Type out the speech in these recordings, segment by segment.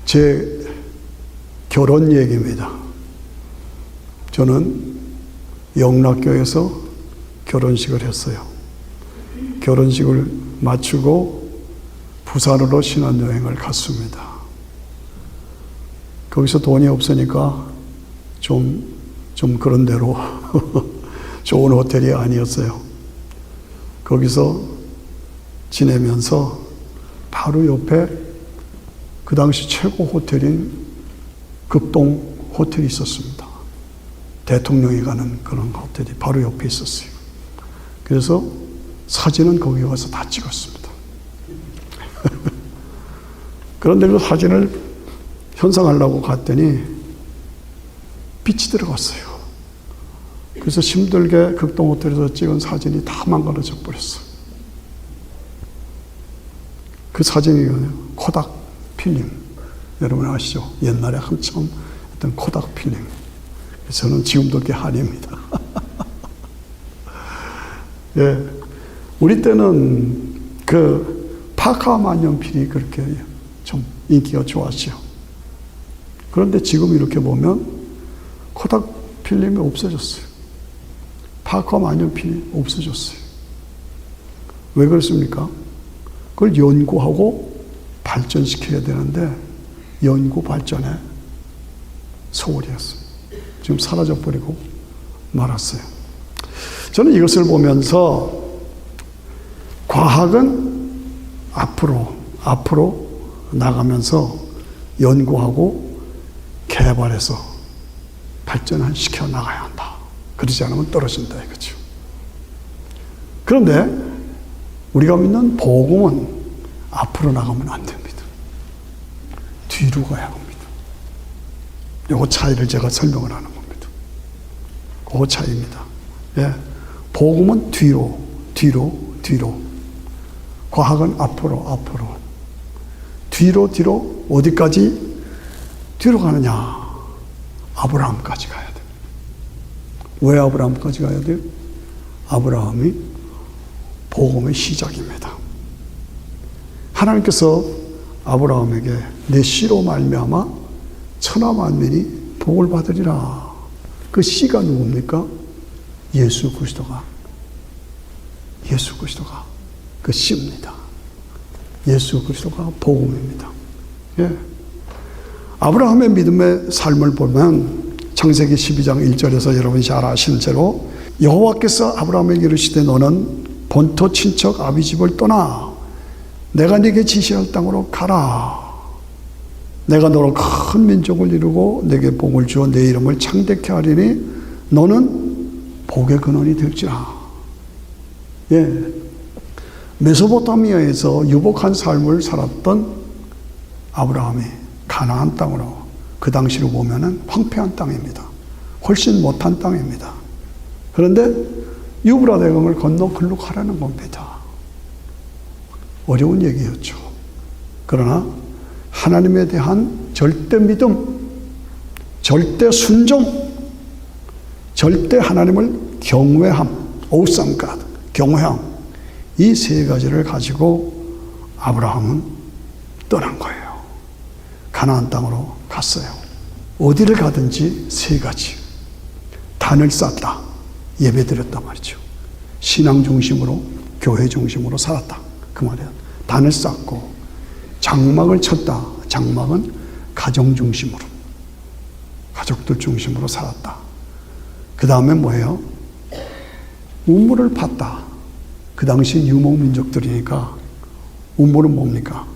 제 결혼 얘기입니다. 저는 영락교에서 결혼식을 했어요. 결혼식을 마치고 부산으로 신혼여행을 갔습니다. 거기서 돈이 없으니까 좀 그런 대로 좋은 호텔이 아니었어요. 거기서 지내면서 바로 옆에 그 당시 최고 호텔인 극동 호텔이 있었습니다. 대통령이 가는 그런 호텔이 바로 옆에 있었어요. 그래서 사진은 거기 가서 다 찍었습니다. 그런데 그 사진을 현상하려고 갔더니 빛이 들어갔어요. 그래서 힘들게 극동 호텔에서 찍은 사진이 다 망가져 버렸어요. 그 사진이 코닥 필름. 여러분 아시죠? 옛날에 한참 했던 코닥 필름. 저는 지금도 그게 한입니다. 예. 우리 때는 그 파카 만년필이 그렇게 좀 인기가 좋았죠. 그런데 지금 이렇게 보면 코닥 필름이 없어졌어요. 파카 만년필이 없어졌어요. 왜 그렇습니까? 그걸 연구하고 발전시켜야 되는데 연구 발전에 소홀히 했어요. 지금 사라져버리고 말았어요. 저는 이것을 보면서 과학은 앞으로 나가면서 연구하고 개발해서 발전을 시켜 나가야 한다. 그러지 않으면 떨어진다 이거죠. 그런데 우리가 믿는 복음은 앞으로 나가면 안 됩니다. 뒤로 가야 합니다. 요거 차이를 제가 설명을 하는 겁니다. 그 차이입니다. 예. 복음은 뒤로. 과학은 앞으로. 뒤로 어디까지? 뒤로 가느냐? 아브라함까지 가야 돼요. 왜 아브라함까지 가야 돼요? 아브라함이 복음의 시작입니다. 하나님께서 아브라함에게 내 씨로 말미암아 천하 만민이 복을 받으리라. 그 씨가 누굽니까? 예수 그리스도가 그 씨입니다. 예수 그리스도가 복음입니다. 예. 아브라함의 믿음의 삶을 보면 창세기 12장 1절에서 여러분이 잘 아시는 대로 여호와께서 아브라함에게 이르시되 너는 본토 친척 아비 집을 떠나 내가 네게 지시할 땅으로 가라. 내가 너로 큰 민족을 이루고 내게 복을 주어 내 이름을 창대케 하리니 너는 복의 근원이 될지라. 예. 메소포타미아에서 유복한 삶을 살았던 아브라함이 가나안 땅으로, 그 당시로 보면은 황폐한 땅입니다. 훨씬 못한 땅입니다. 그런데 유브라 대강을 건너 글로 가라는 겁니다. 어려운 얘기였죠. 그러나 하나님에 대한 절대 믿음, 절대 순종, 절대 하나님을 경외함, awesome God, 경외함, 이 세 가지를 가지고 아브라함은 떠난 거예요. 가나안 땅으로 갔어요. 어디를 가든지 세 가지. 단을 쌓다, 예배드렸단 말이죠. 신앙 중심으로, 교회 중심으로 살았다. 그 말이에요. 단을 쌓고 장막을 쳤다. 장막은 가정 중심으로, 가족들 중심으로 살았다. 그 다음에 뭐예요? 우물을 팠다. 그 당시 유목민족들이니까 우물은 뭡니까?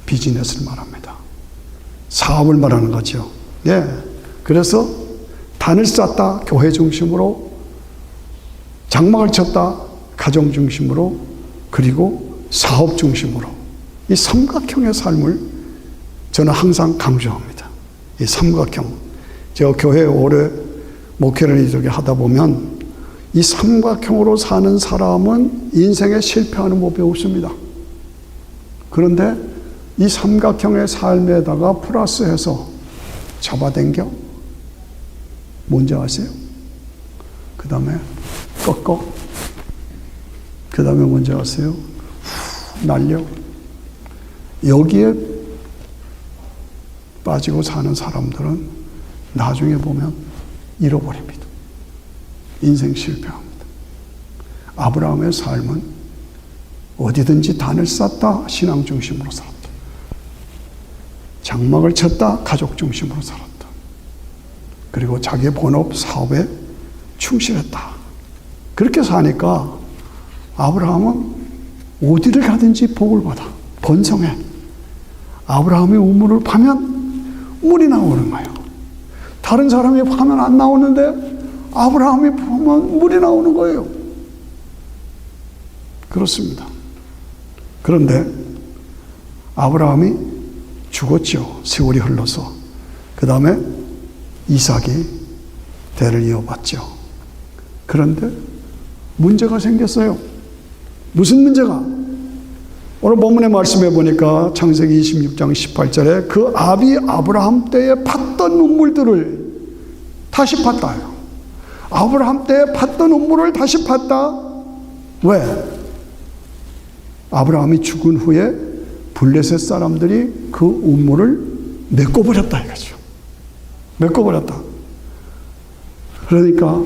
비즈니스를 말합니다. 사업을 말하는 거죠. 예. 그래서 단을 쌓다, 교회 중심으로, 장막을 쳤다, 가정 중심으로, 그리고 사업 중심으로. 이 삼각형의 삶을 저는 항상 강조합니다. 이 삼각형. 제가 교회에 오래 목회를 이렇게 하다 보면 이 삼각형으로 사는 사람은 인생에 실패하는 법이 없습니다. 그런데 이 삼각형의 삶에다가 플러스해서 잡아당겨. 뭔지 아세요? 그 다음에 꺾어. 그 다음에 뭔지 아세요? 날려. 여기에 빠지고 사는 사람들은 나중에 보면 잃어버립니다. 인생 실패합니다. 아브라함의 삶은 어디든지 단을 쌓다 신앙 중심으로 살았다. 장막을 쳤다 가족 중심으로 살았다. 그리고 자기 본업 사업에 충실했다. 그렇게 사니까 아브라함은 어디를 가든지 복을 받아. 번성해. 아브라함의 우물을 파면 물이 나오는 거예요. 다른 사람이 파면 안 나오는데 아브라함이 파면 물이 나오는 거예요. 그렇습니다. 그런데 아브라함이 죽었죠. 세월이 흘러서. 그 다음에 이삭이 대를 이어받죠. 그런데 문제가 생겼어요. 무슨 문제가? 오늘 본문의 말씀해 보니까 창세기 26장 18절에 그 아비 아브라함 때에 팠던 눈물들을 다시 팠다요. 아브라함 때에 팠던 눈물을 다시 팠다. 왜? 아브라함이 죽은 후에 블레셋 사람들이 그 우물을 메꿔버렸다 이거죠. 메꿔버렸다. 그러니까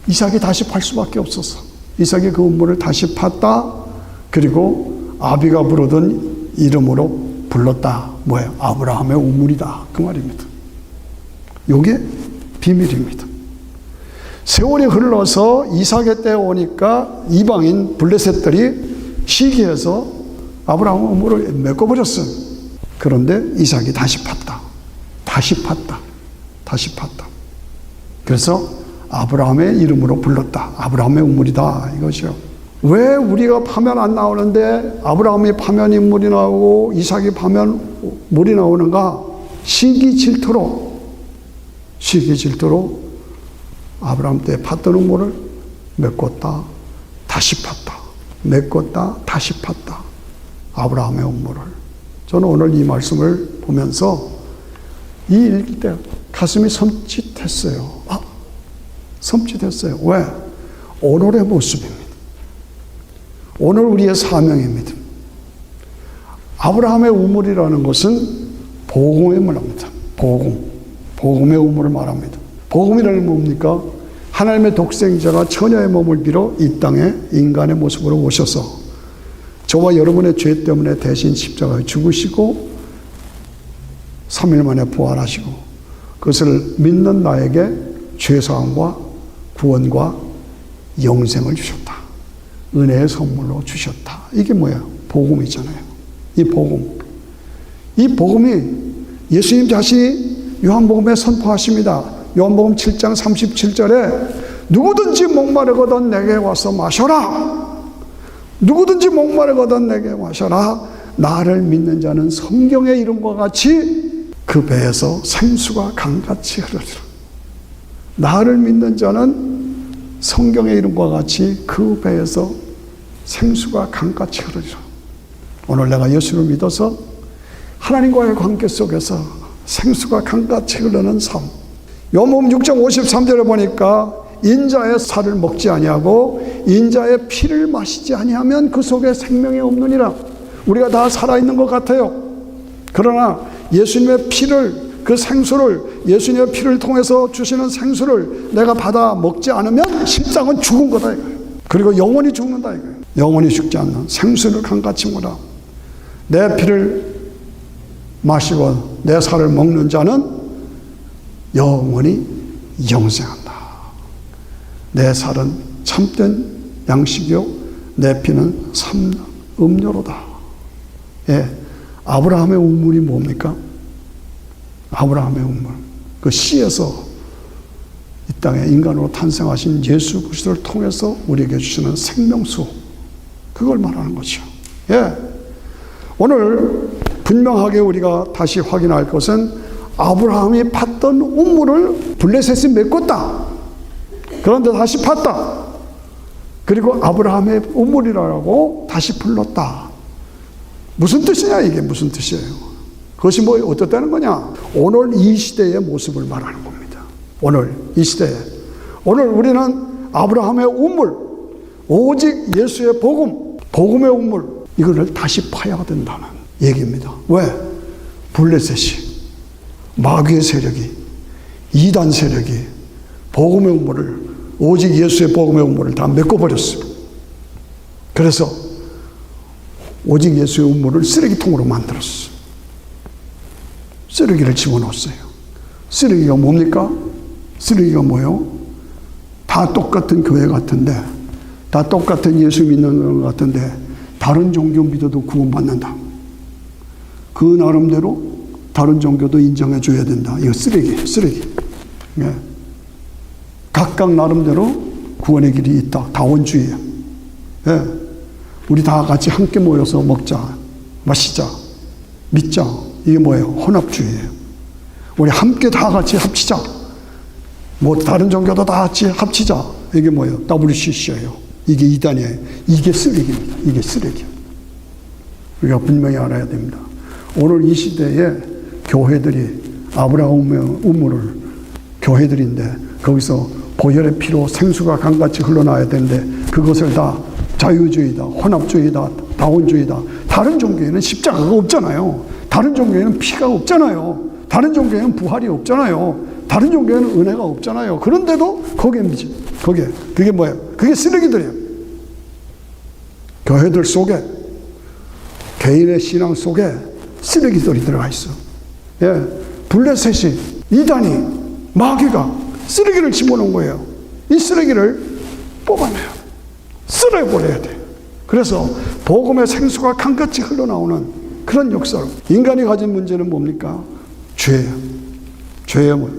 이삭이 다시 팔 수밖에 없었어. 이삭이 그 우물을 다시 팠다. 그리고 아비가 부르던 이름으로 불렀다. 뭐예요? 아브라함의 우물이다. 그 말입니다. 이게 비밀입니다. 세월이 흘러서 이삭의 때에 오니까 이방인 블레셋들이 시기해서 아브라함의 우물을 메꿔버렸어요. 그런데 이삭이 다시 팠다. 다시 팠다. 다시 팠다. 그래서 아브라함의 이름으로 불렀다. 아브라함의 우물이다. 이거죠. 왜 우리가 파면 안 나오는데 아브라함이 파면 물이 나오고 이삭이 파면 물이 나오는가? 시기 질투로 아브라함 때 팠던 우물을 메꿨다. 다시 팠다. 메꿨다. 다시 팠다. 아브라함의 우물을. 저는 오늘 이 말씀을 보면서 이 읽을 때 가슴이 섬찟했어요. 섬찟했어요. 왜? 오늘의 모습입니다. 오늘 우리의 사명입니다. 아브라함의 우물이라는 것은 복음을 말합니다. 복음의 우물을 말합니다. 복음이라는 게 뭡니까? 하나님의 독생자가 처녀의 몸을 빌어 이 땅에 인간의 모습으로 오셔서 저와 여러분의 죄 때문에 대신 십자가에 죽으시고 3일 만에 부활하시고 그것을 믿는 나에게 죄사함과 구원과 영생을 주셨다. 은혜의 선물로 주셨다. 이게 뭐야? 복음이잖아요. 이 복음이 예수님 자신이 요한복음에 선포하십니다. 요한복음 7장 37절에 누구든지 목마르거든 내게 와서 마셔라. 누구든지 목마르거든 내게 마셔라. 나를 믿는 자는 성경의 이름과 같이 그 배에서 생수가 강같이 흐르리라. 나를 믿는 자는 성경의 이름과 같이 그 배에서 생수가 강같이 흐르리라. 오늘 내가 예수를 믿어서 하나님과의 관계 속에서 생수가 강같이 흐르는 삶. 요한복음 6장 53절에 보니까 인자의 살을 먹지 아니하고 인자의 피를 마시지 아니하면 그 속에 생명이 없느니라. 우리가 다 살아있는 것 같아요. 그러나 예수님의 피를, 그 생수를, 예수님의 피를 통해서 주시는 생수를 내가 받아 먹지 않으면 심장은 죽은 거다 이거예요. 그리고 영원히 죽는다 이거예요. 영원히 죽지 않는 생수를 강같이 먹어라. 내 피를 마시고 내 살을 먹는 자는 영원히 영생한다. 내 살은 참된 양식이요 내 피는 참 음료로다. 예, 아브라함의 우물이 뭡니까? 아브라함의 우물. 그 씨에서 이 땅에 인간으로 탄생하신 예수 그리스도를 통해서 우리에게 주시는 생명수. 그걸 말하는 거죠. 예. 오늘 분명하게 우리가 다시 확인할 것은 아브라함이 팠던 우물을 블레셋이 메꿨다. 그런데 다시 팠다. 그리고 아브라함의 우물이라고 다시 불렀다. 무슨 뜻이냐 이게 무슨 뜻이에요? 그것이 뭐 어떻다는 거냐? 오늘 이 시대의 모습을 말하는 겁니다. 오늘 이 시대에. 오늘 우리는 아브라함의 우물, 오직 예수의 복음, 복음의 우물 이거를 다시 파야 된다는 얘기입니다. 왜? 블레셋이 마귀의 세력이, 이단 세력이 복음의 음모를, 오직 예수의 복음의 음모를 다 메꿔버렸어요. 그래서 오직 예수의 음모를 쓰레기통으로 만들었어요. 쓰레기를 집어넣었어요. 쓰레기가 뭡니까? 쓰레기가 뭐예요? 다 똑같은 교회 같은데, 다 똑같은 예수 믿는 것 같은데 다른 종교 믿어도 구원받는다. 그 나름대로 다른 종교도 인정해 줘야 된다. 이거 쓰레기예요, 쓰레기. 예. 각각 나름대로 구원의 길이 있다. 다원주의예요. 예. 우리 다 같이 함께 모여서 먹자, 마시자, 믿자. 이게 뭐예요? 혼합주의예요. 우리 함께 다 같이 합치자. 뭐 다른 종교도 다 같이 합치자. 이게 뭐예요? WCC예요. 이게 이단이에요. 이게 쓰레기입니다. 이게 쓰레기예요. 우리가 분명히 알아야 됩니다. 오늘 이 시대에 교회들이 아브라함의 우물을, 교회들인데 거기서 보혈의 피로 생수가 강같이 흘러나와야 되는데 그것을 다 자유주의다, 혼합주의다, 다원주의다. 다른 종교에는 십자가가 없잖아요. 다른 종교에는 피가 없잖아요. 다른 종교에는 부활이 없잖아요. 다른 종교에는 은혜가 없잖아요. 그런데도 거기에 미지. 그게 뭐예요? 그게 쓰레기들이에요. 교회들 속에, 개인의 신앙 속에 쓰레기들이 들어가 있어. 예. 블레셋이, 이단이, 마귀가 쓰레기를 집어넣은 거예요. 이 쓰레기를 뽑아내요. 쓸어버려야 돼. 그래서 복음의 생수가 강같이 흘러나오는 그런 역사로. 인간이 가진 문제는 뭡니까? 죄예요. 죄의 뭐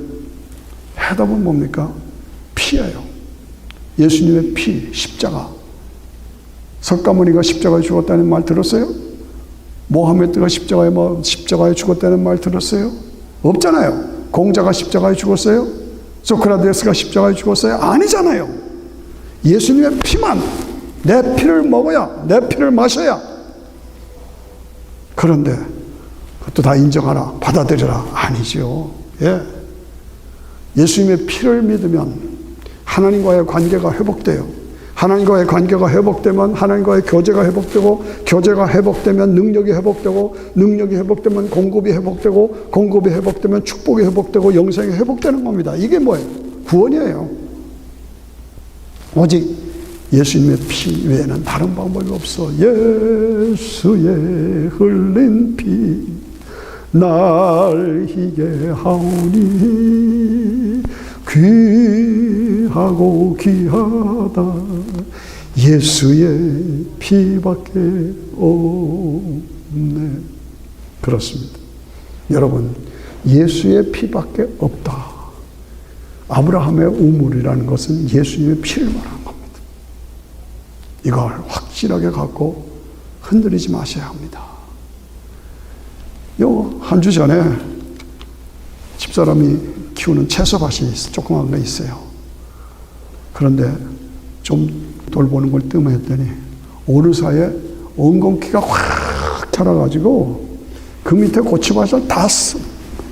해답은 뭡니까? 피예요. 예수님의 피, 십자가. 석가모니가 십자가에 죽었다는 말 들었어요? 모하메드가 십자가에 죽었다는 말 들었어요? 없잖아요. 공자가 십자가에 죽었어요? 소크라테스가 십자가에 죽었어요? 아니잖아요. 예수님의 피만, 내 피를 먹어야, 내 피를 마셔야. 그런데 그것도 다 인정하라, 받아들여라. 아니죠. 예. 예수님의 피를 믿으면 하나님과의 관계가 회복돼요. 하나님과의 관계가 회복되면 하나님과의 교제가 회복되고, 교제가 회복되면 능력이 회복되고, 능력이 회복되면 공급이 회복되고, 공급이 회복되면 축복이 회복되고, 영생이 회복되는 겁니다. 이게 뭐예요? 구원이에요. 오직 예수님의 피 외에는 다른 방법이 없어. 예수의 흘린 피 날 희게 하오니 귀하고 귀하다. 예수의 피밖에 없네. 그렇습니다. 여러분, 예수의 피밖에 없다. 아브라함의 우물이라는 것은 예수님의 피를 말하는 겁니다. 이걸 확실하게 갖고 흔들리지 마셔야 합니다. 한 주 전에 집사람이 키우는 채소밭이 조그만 거 있어요. 그런데 좀 돌보는 걸 뜸했더니 어느 사이에 엉겅퀴가 확 자라가지고 그 밑에 고추밭을 다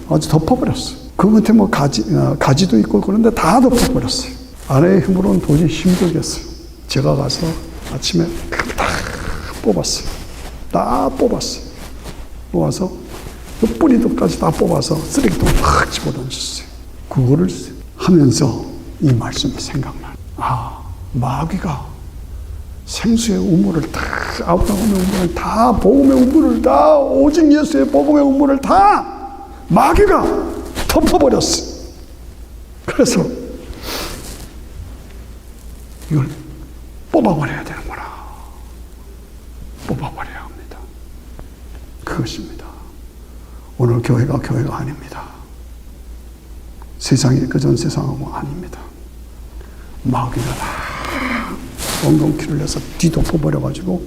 아주 덮어버렸어요. 그 밑에 뭐 가지도 있고 그런데 다 덮어버렸어요. 아내의 힘으로는 도저히 힘들겠어요. 제가 가서 아침에 다 뽑았어요. 다 뽑았어요. 뽑아서 그 뿌리도까지 다 뽑아서 쓰레기통에 팍 집어던졌어요. 그거를 하면서 이 말씀이 생각나요. 아, 마귀가 생수의 우물을 다, 아브라함의 우물을 다, 복음의 우물을 다, 오직 예수의 복음의 우물을 다 마귀가 덮어버렸어요. 그래서 이걸 뽑아버려야 되는구나. 뽑아버려야 합니다. 그것입니다. 오늘 교회가 아닙니다. 세상이 그전 세상하고 아닙니다. 마귀가 다 엉겅퀴를 내서 뒤덮어버려가지고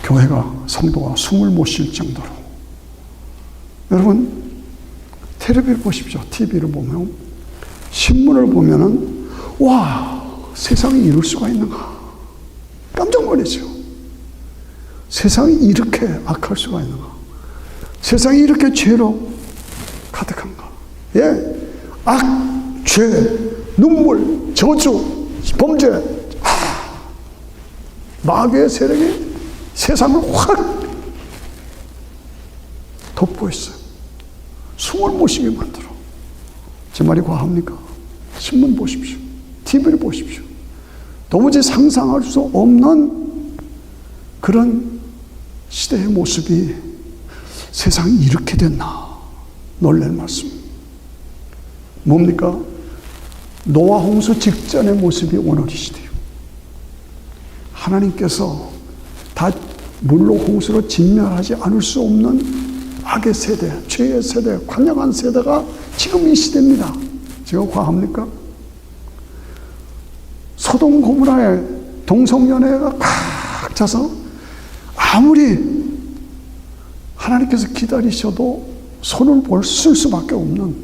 교회가, 성도가 숨을 못 쉴 정도로. 여러분, 텔레비를 보십시오. TV를 보면, 신문을 보면은, 와, 세상이 이럴 수가 있는가. 깜짝 놀라죠. 세상이 이렇게 악할 수가 있는가. 세상이 이렇게 죄로 가득한가. 예. 악, 죄, 눈물, 저주, 범죄. 마귀의 세력이 세상을 확 덮고 있어요. 숨을 못 쉬게 만들어. 제 말이 과합니까? 신문 보십시오. TV를 보십시오. 도무지 상상할 수 없는 그런 시대의 모습이 세상이 이렇게 됐나 놀랄 말씀. 뭡니까? 노아 홍수 직전의 모습이 오늘 이 시대예요. 하나님께서 다 물로 홍수로 진멸하지 않을 수 없는 악의 세대, 죄의 세대, 관영한 세대가 지금 이 시대입니다. 제가 과합니까? 소돔 고모라의 동성연애가 꽉 차서 아무리 하나님께서 기다리셔도 손을 쓸 수밖에 없는,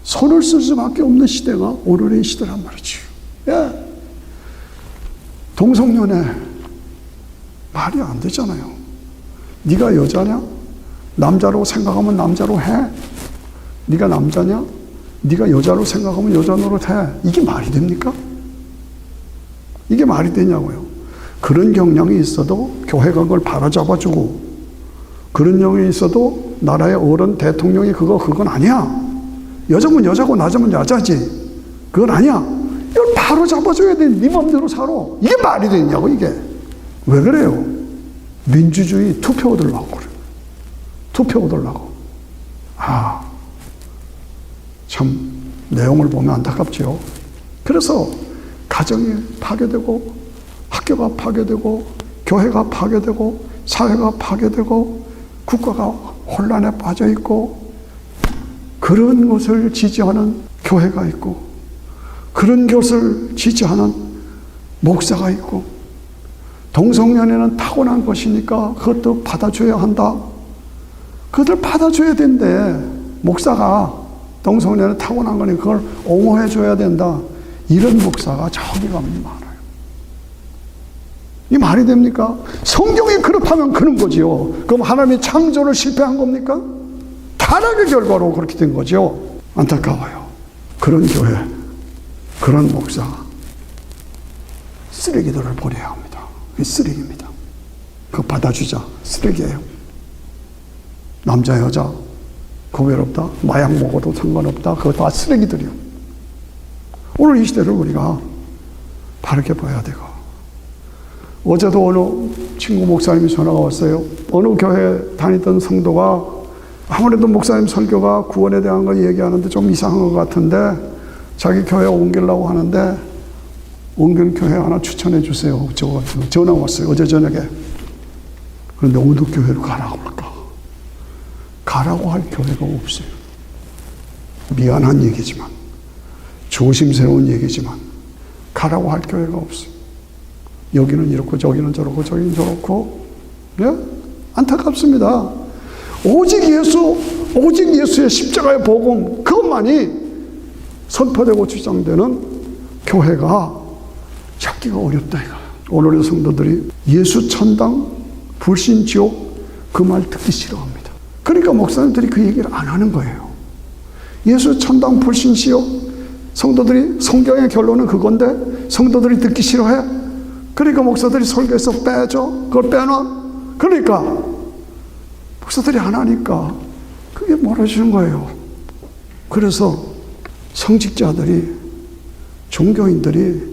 손을 쓸 수밖에 없는 시대가 오늘의 시대란 말이죠. 예. 동성연애 말이 안 되잖아요. 네가 여자냐? 남자로 생각하면 남자로 해. 네가 남자냐? 네가 여자로 생각하면 여자 노릇해. 이게 말이 됩니까? 이게 말이 되냐고요. 그런 경향이 있어도 교회가 그걸 바로잡아주고, 그런 경향이 있어도 나라의 어른 대통령이 그건 아니야. 여자면 여자고 남자면 여자지. 그건 아니야. 이걸 바로잡아줘야 돼. 네 맘대로 살아. 이게 말이 되냐고 이게. 왜 그래요? 민주주의 투표 얻으려고 그래. 투표 얻으려고. 참 내용을 보면 안타깝죠. 그래서 가정이 파괴되고, 학교가 파괴되고, 교회가 파괴되고, 사회가 파괴되고, 국가가 혼란에 빠져 있고, 그런 것을 지지하는 교회가 있고, 그런 것을 지지하는 목사가 있고, 동성연애는 타고난 것이니까 그것도 받아줘야 한다. 그것을 받아줘야 된대. 목사가 동성연애 타고난 거니 그걸 옹호해줘야 된다. 이런 목사가 저기가 많아요. 이 말이 됩니까? 성경이 그렇다면 그런 거지요. 그럼 하나님이 창조를 실패한 겁니까? 타락의 결과로 그렇게 된 거죠. 안타까워요. 그런 교회, 그런 목사, 쓰레기들을 버려야 합니다. 그게 쓰레기입니다. 그거 받아주자. 쓰레기예요. 남자, 여자, 구별없다. 마약 먹어도 상관없다. 그거 다 쓰레기들이요. 오늘 이 시대를 우리가 바르게 봐야 되고. 어제도 어느 친구 목사님이 전화가 왔어요. 어느 교회 다니던 성도가 아무래도 목사님 설교가 구원에 대한 걸 얘기하는데 좀 이상한 것 같은데 자기 교회 옮기려고 하는데 옮긴 교회 하나 추천해 주세요. 전화 왔어요. 어제 저녁에. 그런데 어느 교회로 가라고 할까? 가라고 할 교회가 없어요. 미안한 얘기지만, 조심스러운 얘기지만 가라고 할 교회가 없어요. 여기는 이렇고 저기는 저렇고 저기는 저렇고. 네? 안타깝습니다. 오직 예수의 십자가의 복음 그것만이 선포되고 주장되는 교회가 찾기가 어렵다 이거. 오늘의 성도들이 예수 천당 불신 지옥 그 말 듣기 싫어합니다. 그러니까 목사님들이 그 얘기를 안 하는 거예요. 예수 천당 불신 지옥, 성도들이 성경의 결론은 그건데 성도들이 듣기 싫어해. 그러니까 목사들이 설교에서 빼줘. 그걸 빼놔. 그러니까 목사들이 안 하니까 그게 멀어지는 거예요. 그래서 성직자들이, 종교인들이,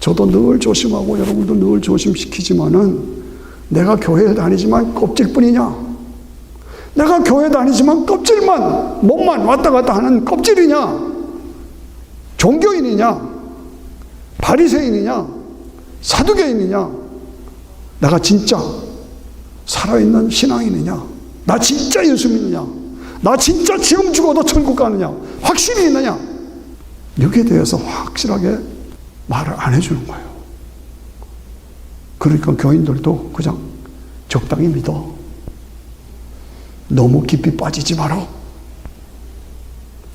저도 늘 조심하고 여러분도 늘 조심시키지만은 내가 교회에 다니지만 껍질뿐이냐? 내가 교회 다니지만 껍질만, 몸만 왔다 갔다 하는 껍질이냐? 종교인이냐? 바리새인이냐? 사두개인이냐? 내가 진짜 살아있는 신앙인이냐? 나 진짜 예수 믿느냐? 나 진짜 지금 죽어도 천국 가느냐? 확신이 있느냐? 여기에 대해서 확실하게 말을 안 해주는 거예요. 그러니까 교인들도 그냥 적당히 믿어. 너무 깊이 빠지지 마라.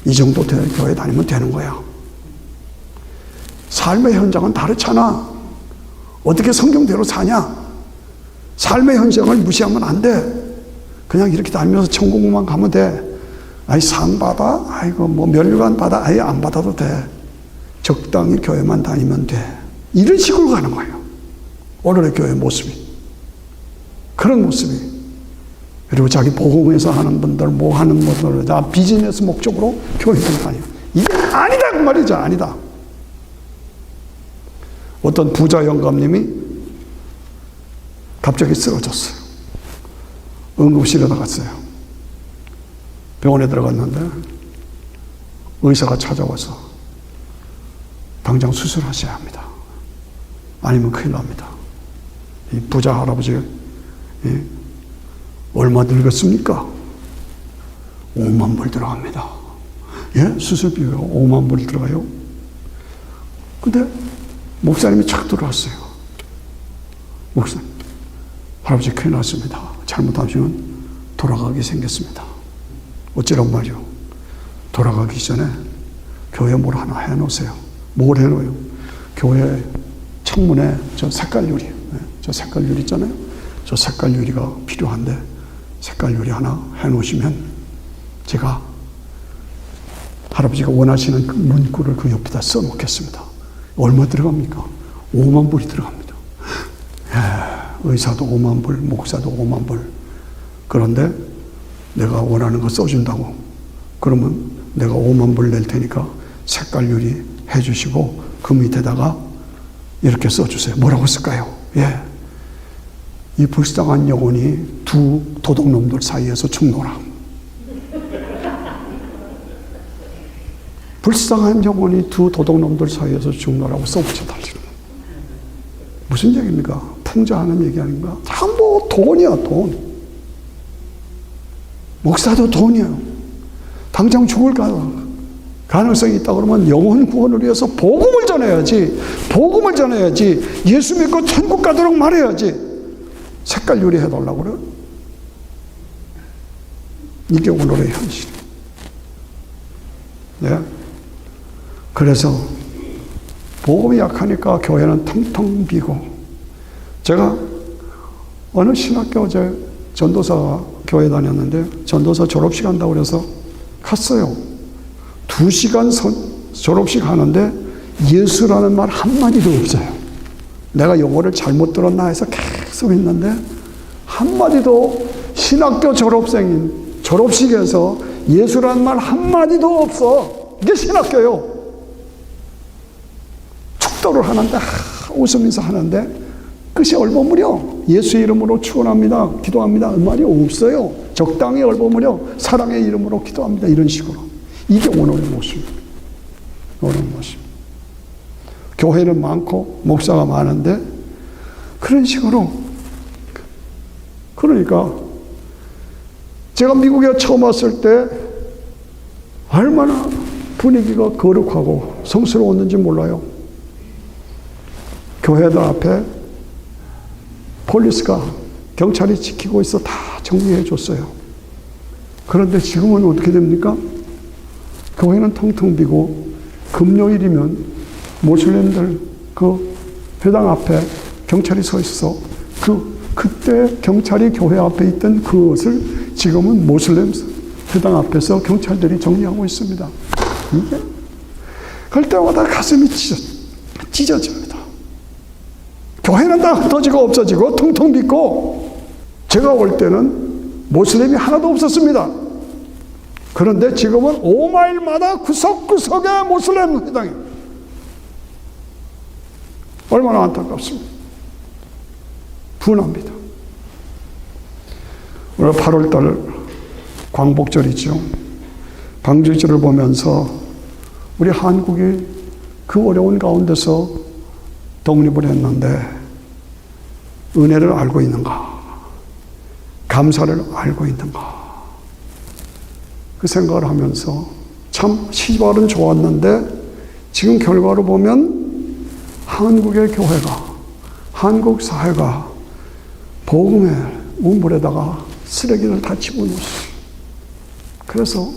이 정도 교회 다니면 되는 거야. 삶의 현장은 다르잖아. 어떻게 성경대로 사냐? 삶의 현장을 무시하면 안 돼. 그냥 이렇게 다니면서 천국만 가면 돼. 아이 상 받아? 아이고 뭐 멸류관 받아? 아예 안 받아도 돼. 적당히 교회만 다니면 돼. 이런 식으로 가는 거예요. 오늘의 교회 모습이. 그런 모습이 그리고 자기 보험회사 하는 분들, 뭐 하는 분들, 다 비즈니스 목적으로 교회를 다녀요. 이게 아니다, 그 말이죠. 아니다. 어떤 부자 영감님이 갑자기 쓰러졌어요. 응급실에 나갔어요. 병원에 들어갔는데 의사가 찾아와서 당장 수술하셔야 합니다. 아니면 큰일 납니다. 이 부자 할아버지 얼마 들겠습니까? 5만 불 들어갑니다. 예? 수술비가 5만 불 들어가요? 근데 목사님이 착 들어왔어요. 목사님, 할아버지 큰일 났습니다. 잘못하시면 돌아가게 생겼습니다. 어쩌란 말이요? 돌아가기 전에 교회 뭘 하나 해놓으세요. 뭘 해놓아요? 교회 창문에 저 색깔 유리, 저 색깔 유리 있잖아요. 저 색깔 유리가 필요한데 색깔 유리 하나 해놓으시면 제가 할아버지가 원하시는 그 문구를 그 옆에다 써놓겠습니다. 얼마 들어갑니까? 5만 불이 들어갑니다. 의사도 5만 불, 목사도 5만 불. 그런데 내가 원하는 거 써준다고. 그러면 내가 5만 불 낼 테니까 색깔 유리 해주시고 그 밑에다가 이렇게 써주세요. 뭐라고 쓸까요? 예. 이 불쌍한 영혼이 두 도둑놈들 사이에서 죽노라. 불쌍한 영혼이 두 도둑놈들 사이에서 죽노라고 써붙여 달리는 거예요. 무슨 얘기입니까? 풍자하는 얘기 아닌가? 전부 돈이야, 돈. 목사도 돈이에요. 당장 죽을 가능성이 있다 그러면 영혼 구원을 위해서 복음을 전해야지. 복음을 전해야지. 예수 믿고 천국 가도록 말해야지. 색깔 유리 해달라고 그래요. 이게 오늘의 현실. 네. 그래서 복음이 약하니까 교회는 텅텅 비고, 제가 어느 신학교 어제 전도사 교회 다녔는데 전도사 졸업식 한다고 그래서 갔어요. 2시간 졸업식 하는데 예수라는 말 한마디도 없어요. 내가 영어를 잘못 들었나 해서 계속 했는데 한마디도, 신학교 졸업생인 졸업식에서 예수라는 말 한마디도 없어. 이게 신학교요. 축도를 하는데 웃으면서 하는데 끝이 얼버무려. 예수 이름으로 축원합니다, 기도합니다, 그 말이 없어요. 적당히 얼버무려 사랑의 이름으로 기도합니다, 이런 식으로. 이게 오늘의 모습입니다. 오늘의 모습. 교회는 많고 목사가 많은데 그런 식으로. 그러니까 제가 미국에 처음 왔을 때 얼마나 분위기가 거룩하고 성스러웠는지 몰라요. 교회들 앞에 폴리스가, 경찰이 지키고 있어 다 정리해 줬어요. 그런데 지금은 어떻게 됩니까? 교회는 텅텅 비고 금요일이면 모슬림들 그 회당 앞에 경찰이 서 있어. 그때 경찰이 교회 앞에 있던 그것을 지금은 모슬림 회당 앞에서 경찰들이 정리하고 있습니다. 이게 그럴 때마다 가슴이 찢어집니다. 교회는 다 흩어지고 없어지고 텅텅 빗고, 제가 올 때는 모슬림이 하나도 없었습니다. 그런데 지금은 5마일마다 구석구석에 모슬림 회당이에요. 얼마나 안타깝습니다. 분합니다. 오늘 8월달 광복절이죠. 방주절을 보면서 우리 한국이 그 어려운 가운데서 독립을 했는데 은혜를 알고 있는가? 감사를 알고 있는가? 그 생각을 하면서 참 시발은 좋았는데 지금 결과로 보면 한국의 교회가, 한국 사회가 복음의 우물에다가 쓰레기를 다 집어넣었어요. 그래서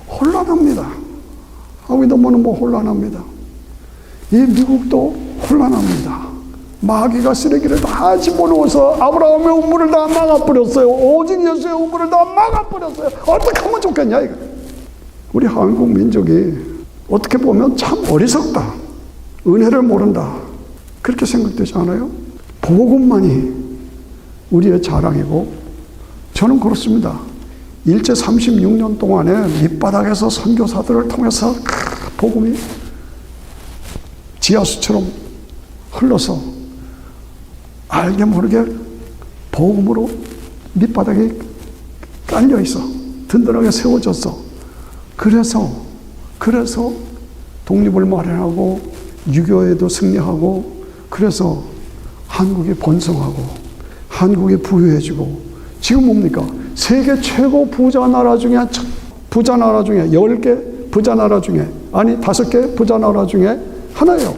혼란합니다. 우리 너무너무 혼란합니다. 이 미국도 혼란합니다. 마귀가 쓰레기를 다 집어넣어서 아브라함의 우물을 다 막아버렸어요. 오직 예수의 우물을 다 막아버렸어요. 어떻게 하면 좋겠냐 이거. 우리 한국 민족이 어떻게 보면 참 어리석다, 은혜를 모른다, 그렇게 생각되지 않아요? 복음만이 우리의 자랑이고 저는 그렇습니다. 일제 36년 동안에 밑바닥에서 선교사들을 통해서 복음이 지하수처럼 흘러서 알게 모르게 복음으로 밑바닥에 깔려 있어. 든든하게 세워졌어. 그래서 독립을 마련하고 유교에도 승리하고 그래서 한국이 번성하고 한국이 부유해지고 지금 뭡니까? 세계 최고 부자 나라 중에 10개 부자 나라 중에 아니 5개 부자 나라 중에 하나예요.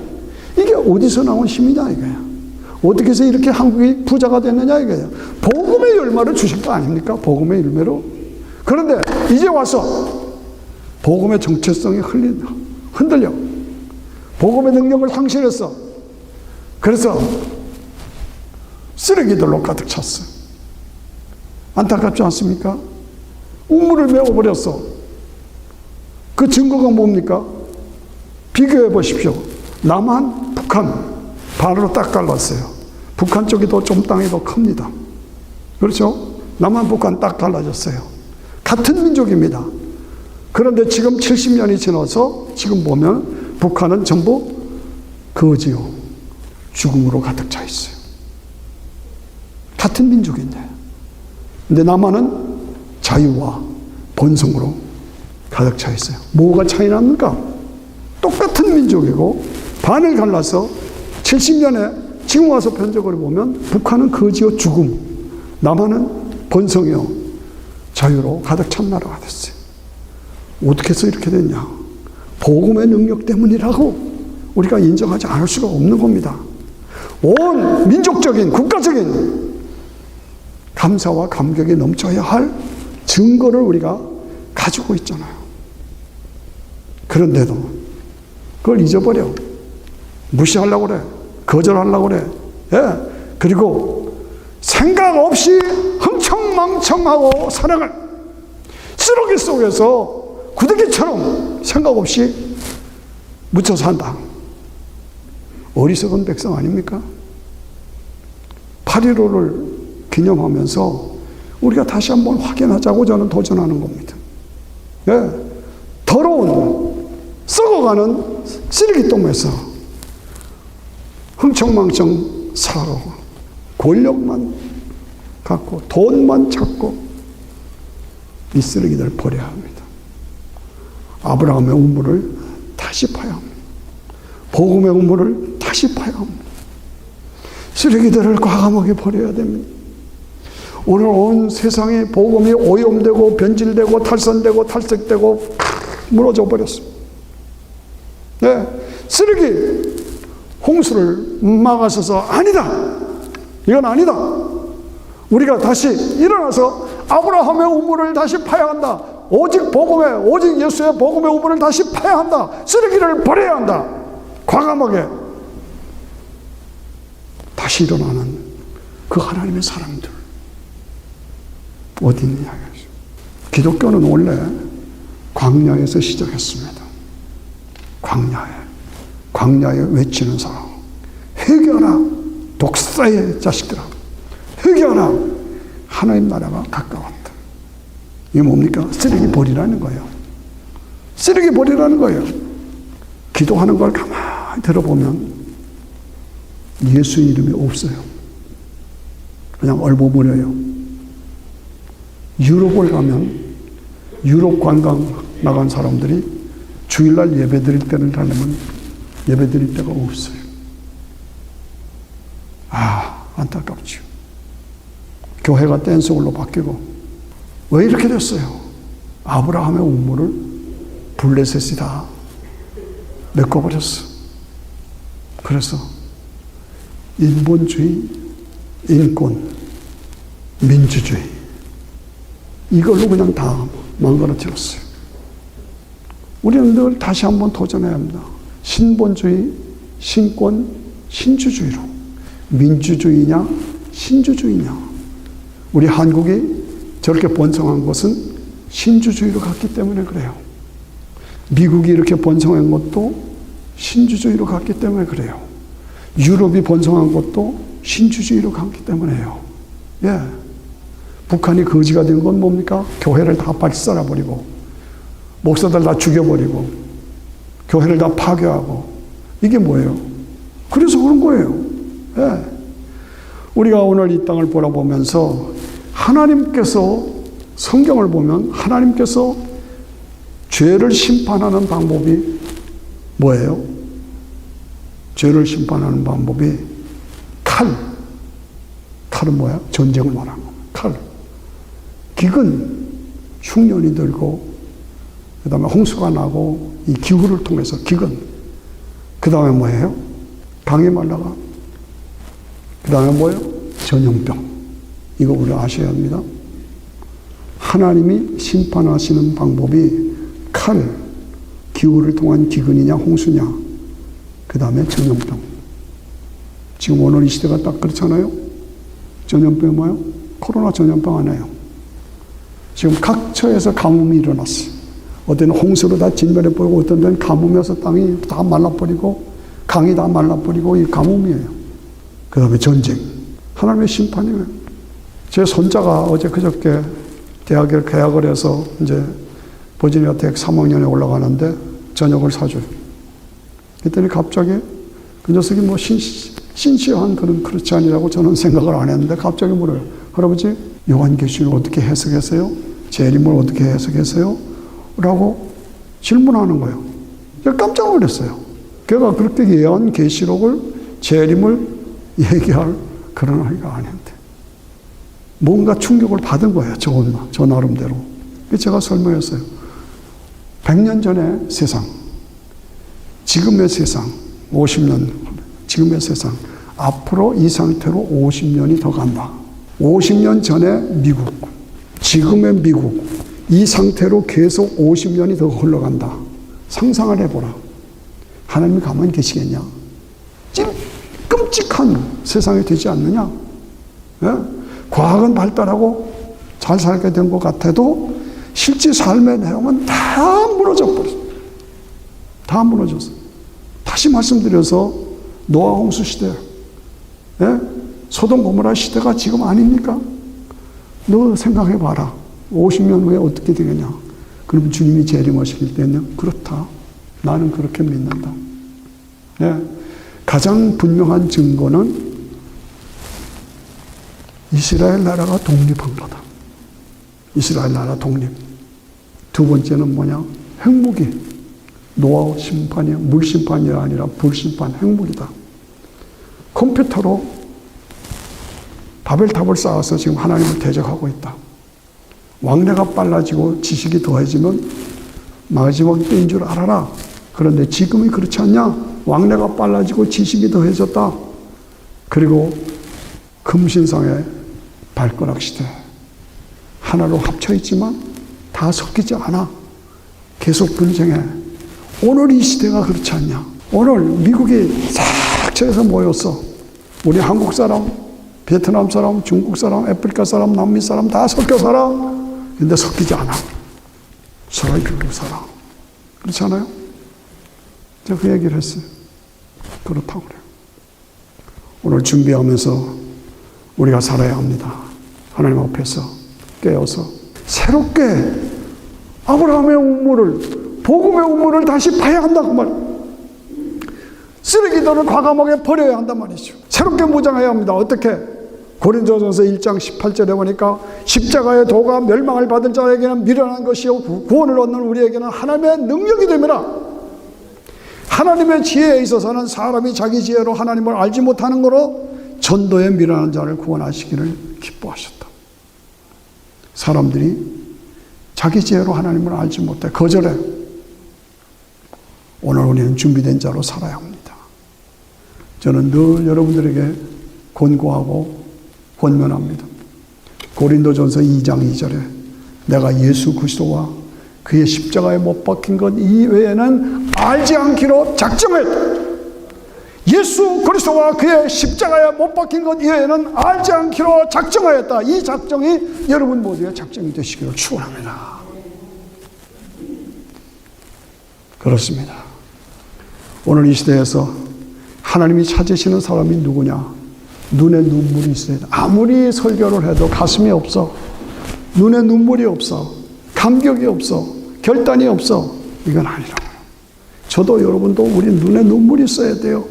이게 어디서 나온 힘이냐 이거야. 어떻게 해서 이렇게 한국이 부자가 됐느냐 이거예요. 복음의 열매를 주신 거 아닙니까? 복음의 열매로. 그런데 이제 와서 복음의 정체성이 흔들려. 복음의 능력을 상실했어. 그래서 쓰레기들로 가득 찼어. 안타깝지 않습니까? 우물을 메워버렸어. 그 증거가 뭡니까? 비교해 보십시오. 남한, 북한 반으로 딱 갈랐어요. 북한 쪽이 좀 땅이 더 큽니다. 그렇죠? 남한, 북한 딱 갈라졌어요. 같은 민족입니다. 그런데 지금 70년이 지나서 지금 보면 북한은 전부 거지요. 죽음으로 가득 차 있어요. 같은 민족인데. 근데 남한은 자유와 번성으로 가득 차 있어요. 뭐가 차이 납니까? 똑같은 민족이고 반을 갈라서 70년에 지금 와서 편적을 보면 북한은 거지요 죽음, 남한은 번성이요 자유로 가득 찬 나라가 됐어요. 어떻게 해서 이렇게 됐냐? 복음의 능력 때문이라고 우리가 인정하지 않을 수가 없는 겁니다. 온 민족적인 국가적인 감사와 감격이 넘쳐야 할 증거를 우리가 가지고 있잖아요. 그런데도 그걸 잊어버려. 무시하려고 그래. 거절하려고 그래. 예. 그리고 생각 없이 흥청망청하고 사랑을 쓰레기 속에서 구더기처럼 생각 없이 묻혀 산다. 어리석은 백성 아닙니까? 8.15를 기념하면서 우리가 다시 한번 확인하자고 저는 도전하는 겁니다. 예. 더러운 썩어가는 쓰레기통에서 흥청망청 살아가고 권력만 갖고 돈만 찾고 이 쓰레기들을 버려야 합니다. 아브라함의 우물을 다시 파야 합니다. 복음의 우물을 다시 파야 합니다. 쓰레기들을 과감하게 버려야 됩니다. 오늘 온 세상에 복음이 오염되고 변질되고 탈선되고 탈색되고 무너져 버렸습니다. 네, 쓰레기 홍수를 막아서서 아니다. 이건 아니다. 우리가 다시 일어나서 아브라함의 우물을 다시 파야 한다. 오직 예수의 복음의 우물을 다시 파야 한다. 쓰레기를 버려야 한다. 과감하게 다시 일어나는 그 하나님의 사람들 어디 있느냐. 기독교는 원래 광야에서 시작했습니다. 광야에 외치는 사람. 회개하라 독사의 자식들아. 회개하라 하나님 나라가 가까웠다. 이게 뭡니까? 쓰레기 버리라는 거예요. 쓰레기 버리라는 거예요. 기도하는 걸 가만히 들어보면 예수 이름이 없어요. 그냥 얼버무려요. 유럽을 가면 유럽 관광 나간 사람들이 주일날 예배 드릴 때를 가려면 예배 드릴 데가 없어요. 안타깝죠. 교회가 댄스홀로 바뀌고 왜 이렇게 됐어요? 아브라함의 우물을 블레셋이 다 메꿔버렸어. 그래서 인본주의, 인권, 민주주의 이걸로 그냥 다 망가뜨렸어요. 우리는 늘 다시 한번 도전해야 합니다. 신본주의, 신권, 신주주의로. 민주주의냐, 신주주의냐. 우리 한국이 저렇게 번성한 것은 신주주의로 갔기 때문에 그래요. 미국이 이렇게 번성한 것도 신주주의로 갔기 때문에 그래요. 유럽이 번성한 것도 신주주의로 갔기 때문에요. 예. 북한이 거지가 된 건 뭡니까? 교회를 다 발살해버리고 목사들 다 죽여버리고 교회를 다 파괴하고 이게 뭐예요? 그래서 그런 거예요. 예. 우리가 오늘 이 땅을 보라보면서 하나님께서 성경을 보면 하나님께서 죄를 심판하는 방법이 뭐예요? 죄를 심판하는 방법이 칼은 뭐야? 전쟁을 말하는 겁니다. 칼. 기근, 흉년이 들고 그 다음에 홍수가 나고 이 기후를 통해서 기근. 그 다음에 뭐예요? 강이 말라가. 그 다음에 뭐예요? 전염병. 이거 우리 아셔야 합니다. 하나님이 심판하시는 방법이 칼, 기후를 통한 기근이냐 홍수냐, 그 다음에 전염병. 지금 오늘 이 시대가 딱 그렇잖아요. 전염병이 뭐예요? 코로나 전염병 아니에요. 지금 각 처에서 가뭄이 일어났어요. 어떤 홍수로 다 진멸해버리고 어떤 데는 가뭄에서 땅이 다 말라버리고 강이 다 말라버리고 이 가뭄이에요. 그 다음에 전쟁. 하나님의 심판이에요. 제 손자가 어제 그저께 대학에 개학을 해서 이제 버지니아 대학 3학년에 올라가는데 저녁을 사줘요. 그랬더니 갑자기 그 녀석이 뭐 신시한 그렇지 아니라고 저는 생각을 안 했는데 갑자기 물어요. 할아버지, 요한계시를 어떻게 해석했어요? 재림을 어떻게 해석했어요? 라고 질문하는 거예요. 제가 깜짝 놀랐어요. 걔가 그렇게 요한계시록을 재림을 얘기할 그런 아이가 아닌데 뭔가 충격을 받은 거예요. 저 나름대로. 제가 설명했어요. 100년 전의 세상, 지금의 세상, 50년, 지금의 세상, 앞으로 이 상태로 50년이 더 간다. 50년 전에 미국, 지금의 미국, 이 상태로 계속 50년이 더 흘러간다. 상상을 해보라. 하나님이 가만히 계시겠냐? 끔찍한 세상이 되지 않느냐? 예? 과학은 발달하고 잘 살게 된 것 같아도 실제 삶의 내용은 다 무너져 버렸어요. 다 무너졌어요. 다시 말씀드려서 노아 홍수 시대, 예? 소돔 고모라 시대가 지금 아닙니까? 너 생각해봐라. 50년 후에 어떻게 되겠냐? 그러면 주님이 재림하실 때는 그렇다. 나는 그렇게 믿는다. 예? 가장 분명한 증거는 이스라엘 나라가 독립한 거다. 이스라엘 나라 독립. 두 번째는 뭐냐? 핵무기. 노아 심판이 물심판이 아니라 불심판, 핵무기다. 컴퓨터로 바벨탑을 쌓아서 지금 하나님을 대적하고 있다. 왕래가 빨라지고 지식이 더해지면 마지막 때인 줄 알아라. 그런데 지금이 그렇지 않냐? 왕래가 빨라지고 지식이 더해졌다. 그리고 금신상의 발가락 시대. 하나로 합쳐있지만 다 섞이지 않아. 계속 분쟁해. 오늘 이 시대가 그렇지 않냐. 오늘 미국이 싹쳐서 모였어. 우리 한국 사람, 베트남 사람, 중국 사람, 아프리카 사람, 남미 사람 다 섞여 살아. 근데 섞이지 않아. 서로 이끌고 살아. 그렇지 않아요? 제가 그 얘기를 했어요. 그렇다고 그래요. 오늘 준비하면서 우리가 살아야 합니다. 하나님 앞에서 깨어서 새롭게 아브라함의 우물을, 복음의 우물을 다시 파야 한다고 말이에요. 쓰레기들을 과감하게 버려야 한단 말이죠. 새롭게 무장해야 합니다. 어떻게? 고린도전서 1장 18절에 보니까 십자가의 도가 멸망을 받을 자에게는 미련한 것이요 구원을 얻는 우리에게는 하나님의 능력이 됩니다. 하나님의 지혜에 있어서는 사람이 자기 지혜로 하나님을 알지 못하는 거로 전도에 미련한 자를 구원하시기를 기뻐하셨다. 사람들이 자기 지혜로 하나님을 알지 못해 거절해. 오늘 우리는 준비된 자로 살아야 합니다. 저는 늘 여러분들에게 권고하고 권면합니다. 고린도전서 2장 2절에 내가 예수 그리스도와 그의 십자가에 못 박힌 것 이외에는 알지 않기로 작정했다. 예수 그리스도와 그의 십자가에 못 박힌 것 이외에는 알지 않기로 작정하였다. 이 작정이 여러분 모두의 작정이 되시기를 축원합니다. 그렇습니다. 오늘 이 시대에서 하나님이 찾으시는 사람이 누구냐? 눈에 눈물이 있어야 돼. 아무리 설교를 해도 가슴이 없어. 눈에 눈물이 없어, 감격이 없어, 결단이 없어. 이건 아니라고요. 저도 여러분도 우리 눈에 눈물이 있어야 돼요.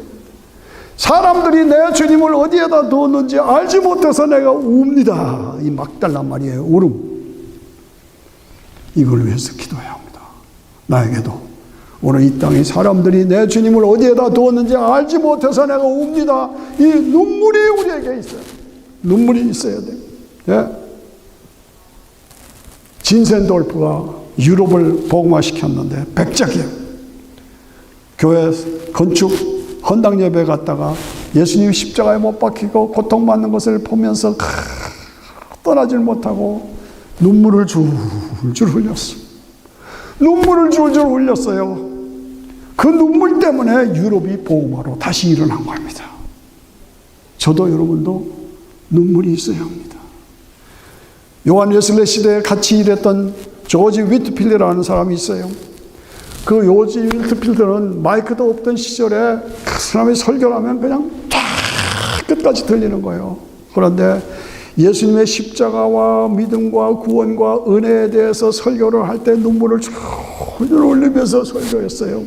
사람들이 내 주님을 어디에다 두었는지 알지 못해서 내가 웁니다. 이 막달란 말이에요. 울음. 이걸 위해서 기도해야 합니다. 나에게도 오늘 이 땅에 사람들이 내 주님을 어디에다 두었는지 알지 못해서 내가 웁니다. 이 눈물이 우리에게 있어요. 눈물이 있어야 돼요. 예? 진센돌프가 유럽을 복음화시켰는데 백작이에요. 교회 건축 헌당 예배 갔다가 예수님 십자가에 못 박히고 고통받는 것을 보면서 떠나질 못하고 눈물을 줄줄 흘렸어. 눈물을 줄줄 흘렸어요. 그 눈물 때문에 유럽이 복음화로 다시 일어난 겁니다. 저도 여러분도 눈물이 있어야 합니다. 요한 웨슬레 시대에 같이 일했던 조지 위트필드라는 사람이 있어요. 그 조지 위트필드는 마이크도 없던 시절에 그 사람이 설교를 하면 그냥 쫙 끝까지 들리는 거예요. 그런데 예수님의 십자가와 믿음과 구원과 은혜에 대해서 설교를 할 때 눈물을 줄줄 흘리면서 설교했어요.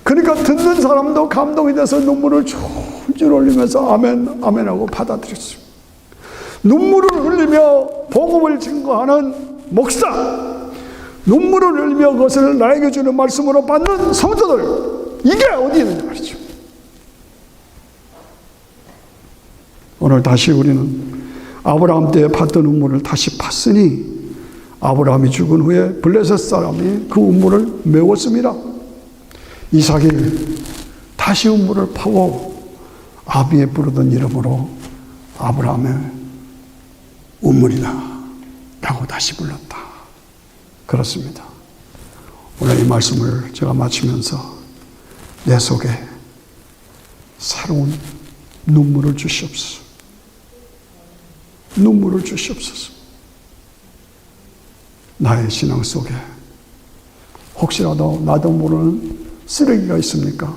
그러니까 듣는 사람도 감동이 돼서 눈물을 줄줄 흘리면서 아멘, 아멘하고 받아들였어요. 눈물을 흘리며 복음을 증거하는 목사, 눈물을 흘리며 그것을 나에게 주는 말씀으로 받는 성도들, 이게 어디 있느냐 말이죠. 오늘 다시 우리는 아브라함 때에 봤던 눈물을 다시 봤으니 아브라함이 죽은 후에 블레셋 사람이 그 눈물을 메웠습니다. 이삭이 다시 눈물을 파고 아비에 부르던 이름으로 아브라함의 눈물이다 라고 다시 불렀다. 그렇습니다. 오늘 이 말씀을 제가 마치면서 내 속에 새로운 눈물을 주시옵소서. 눈물을 주시옵소서. 나의 신앙 속에 혹시라도 나도 모르는 쓰레기가 있습니까?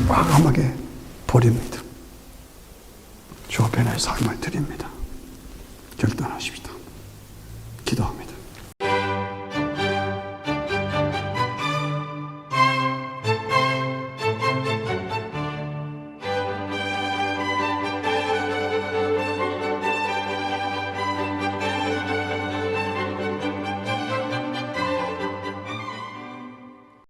과감하게 버립니다. 주 앞에 내 삶을 드립니다. 결단하십시다. 기도합니다.